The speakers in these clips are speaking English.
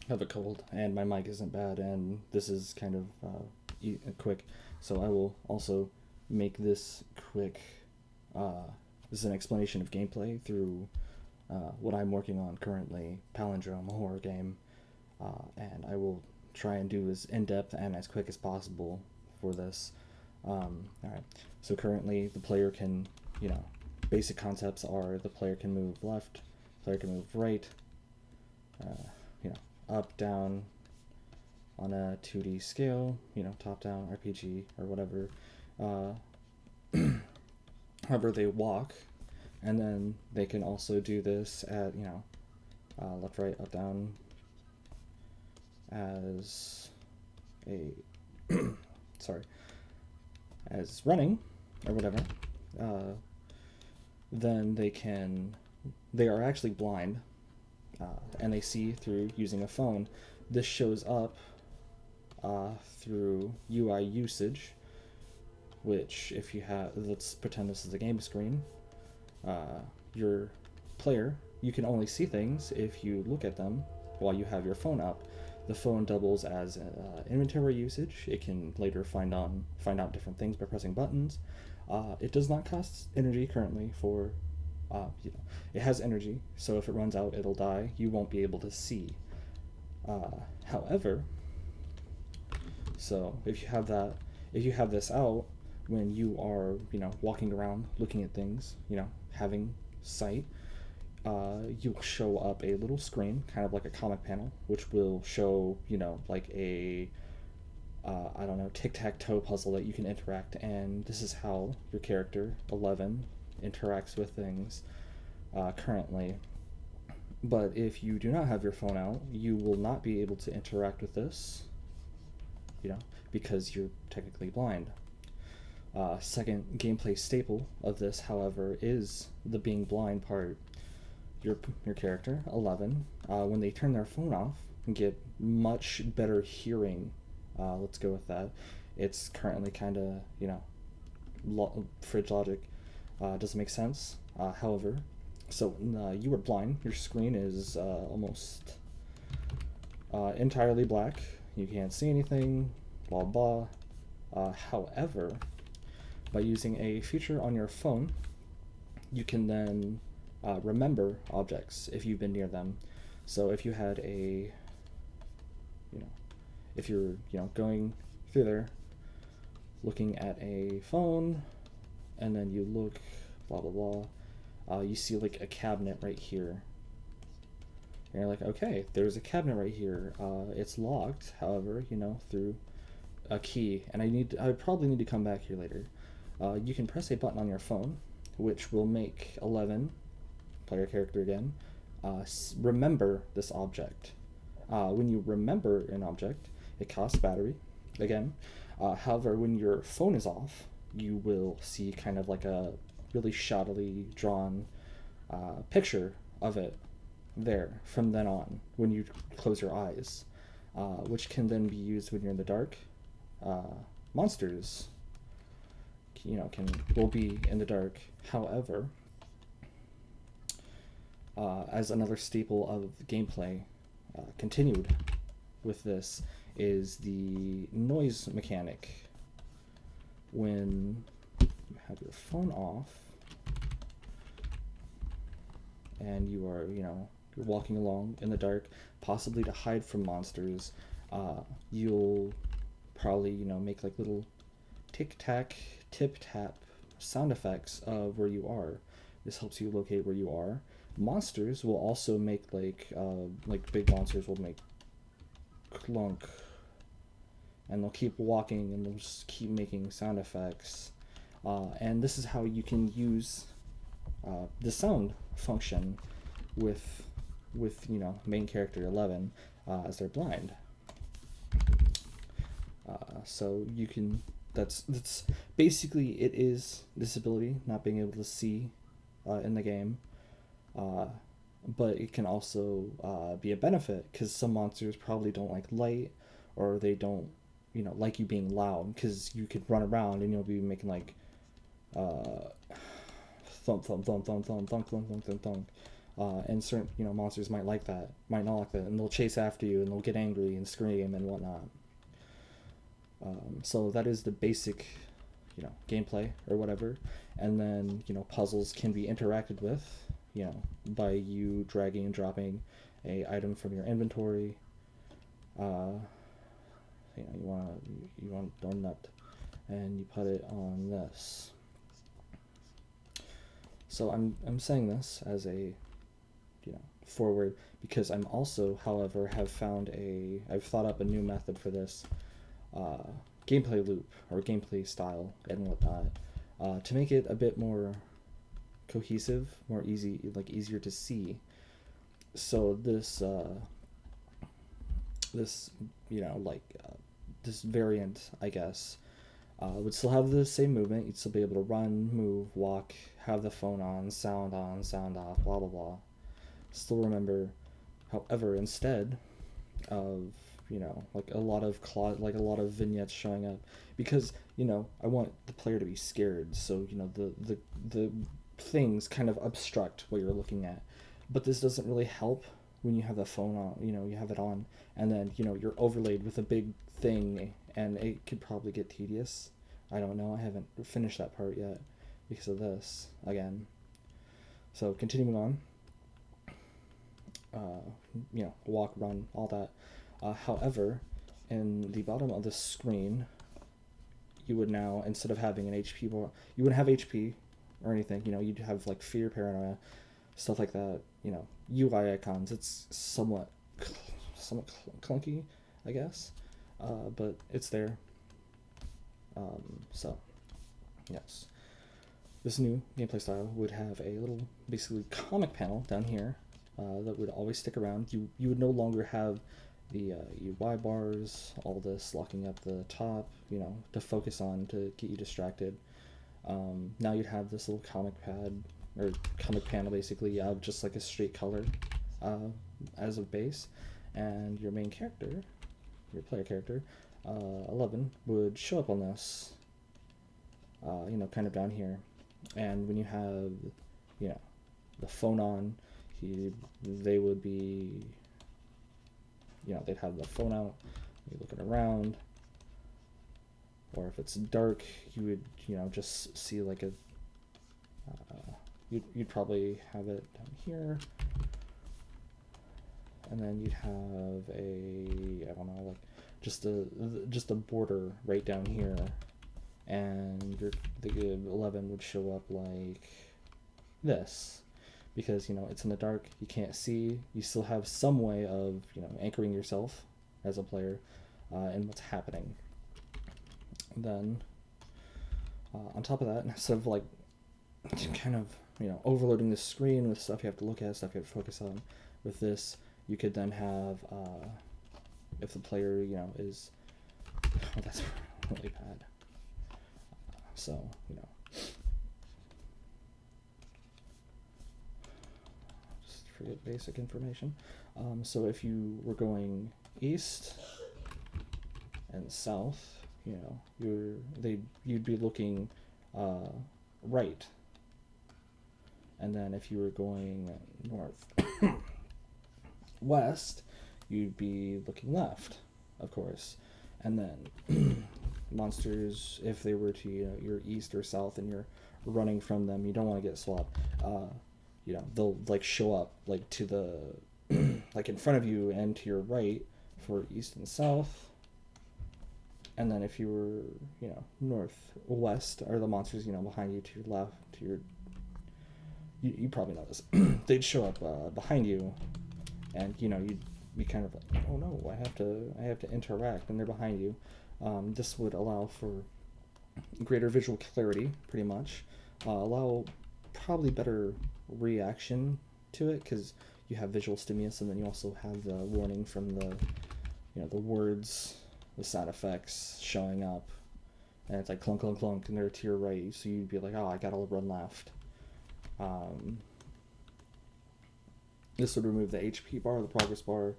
have a cold and my mic isn't bad, and this is kind of quick, so I will also make this quick. Uh, this is an explanation of gameplay through what I'm working on currently, Palindrome, a horror game, and I will try and do as in depth and as quick as possible for this. All right. So currently, the player can, basic concepts are the player can move left, player can move right, uh, up, down on a 2D scale, top down RPG or whatever. Uh, However, they walk, and then they can also do this at, left, right, up, down as a, sorry, as running or whatever. Uh, then they are actually blind, and they see through using a phone. This shows up through UI usage, which if you have, let's pretend this is a game screen. Your player, you can only see things if you look at them while you have your phone up. The phone doubles as inventory usage. It can later find out different things by pressing buttons. It does not cost energy currently for, it has energy, so if it runs out, it'll die. You won't be able to see. However, so if you have this out when you are, walking around, looking at things, having sight, you'll show up a little screen, kind of like a comic panel, which will show, like a, I don't know, tic tac toe puzzle that you can interact. And this is how your character, 11, interacts with things currently. But if you do not have your phone out, you will not be able to interact with this, because you're technically blind. Second gameplay staple of this, however, is the being blind part. Your character, 11, when they turn their phone off, get much better hearing. Let's go with that. It's currently kind of, fridge logic. Doesn't make sense. However, so you are blind. Your screen is almost entirely black. You can't see anything, blah blah. However, by using a feature on your phone, you can then remember objects if you've been near them. So if you had you know, if you're, going through there, looking at a phone, and then you look, blah blah blah, you see like a cabinet right here. And you're like, okay, there's a cabinet right here. It's locked, however, through a key, and I probably need to come back here later. You can press a button on your phone, which will make 11, player character again, remember this object. When you remember an object, it costs battery, again. However, when your phone is off, you will see kind of like a really shoddily drawn picture of it there from then on when you close your eyes, which can then be used when you're in the dark. Monsters, will be in the dark. However, as another staple of gameplay, continued with this is the noise mechanic. When you have your phone off and you are, you're walking along in the dark, possibly to hide from monsters, you'll probably, make like little tic tac, tip tap sound effects of where you are. This helps you locate where you are. Monsters will also make like big monsters will make clunk, and they'll keep walking and they'll just keep making sound effects. And this is how you can use the sound function with main character 11 as they're blind. So you can that's basically it is disability, not being able to see in the game. But it can also be a benefit because some monsters probably don't like light, or they don't like you being loud, because you could run around and you'll be making like thump thump thump thump thump thump thump thump thump thump. And certain monsters might not like that, and they'll chase after you and they'll get angry and scream and whatnot. So that is the basic gameplay or whatever. And then puzzles can be interacted with by you dragging and dropping a item from your inventory. You want a donut and you put it on this. So I'm saying this as a forward, because I'm also, however, I've thought up a new method for this gameplay loop or gameplay style and whatnot, to make it a bit more cohesive, more easier to see. So this this variant, I guess, would still have the same movement. You'd still be able to run, move, walk, have the phone on, sound off, blah blah blah. Still remember, however, instead of a lot of vignettes showing up, because I want the player to be scared, so the things kind of obstruct what you're looking at. But this doesn't really help when you have the phone on, you have it on, and then you're overlaid with a big thing, and it could probably get tedious. I don't know, I haven't finished that part yet because of this again. So continuing on, walk, run, all that. However, in the bottom of the screen, you would now, instead of having an HP bar, you wouldn't have HP or anything. You'd have like fear, paranoia, stuff like that. UI icons. It's somewhat clunky, I guess, but it's there. So, yes, this new gameplay style would have a little, basically, comic panel down here that would always stick around. You would no longer have the UI bars, all this locking up the top, to focus on, to get you distracted. Now you'd have this little comic panel, basically, of just like a straight color as a base, and your main character, your player character, 11, would show up on this, kind of down here. And when you have, the phone on, they would be, they'd have the phone out, you're looking around, or if it's dark, you would, just see like a, you'd probably have it down here, and then you'd have I don't know, like just a border right down here, and the 11 would show up like this, because it's in the dark, you can't see, you still have some way of anchoring yourself as a player in what's happening. And then on top of that, instead of like kind of overloading the screen with stuff you have to look at, stuff you have to focus on, with this you could then have, if the player is, that's really bad, so just forget basic information. So if you were going east and south, you'd be looking right, and then if you were going north west, you'd be looking left, of course. And then monsters, if they were to your east or south and you're running from them, you don't want to get swapped. They'll like show up like to the like in front of you and to your right for east and south. And then if you were northwest, are the monsters behind you, to your left, to your, you probably know this, they'd show up behind you, and you'd be kind of like, oh no, I have to interact, and they're behind you. This would allow for greater visual clarity, pretty much, allow probably better reaction to it, because you have visual stimulus, and then you also have the warning from the the words, the sound effects showing up, and it's like clunk clunk clunk, and they're to your right, so you'd be like, oh, I gotta run left. This would remove the HP bar, the progress bar,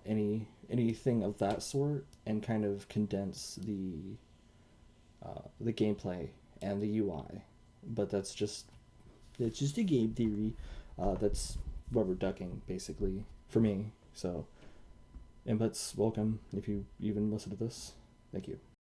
anything of that sort, and kind of condense the gameplay and the UI. But it's just a game theory. That's rubberducking basically for me. So inputs welcome if you even listen to this. Thank you.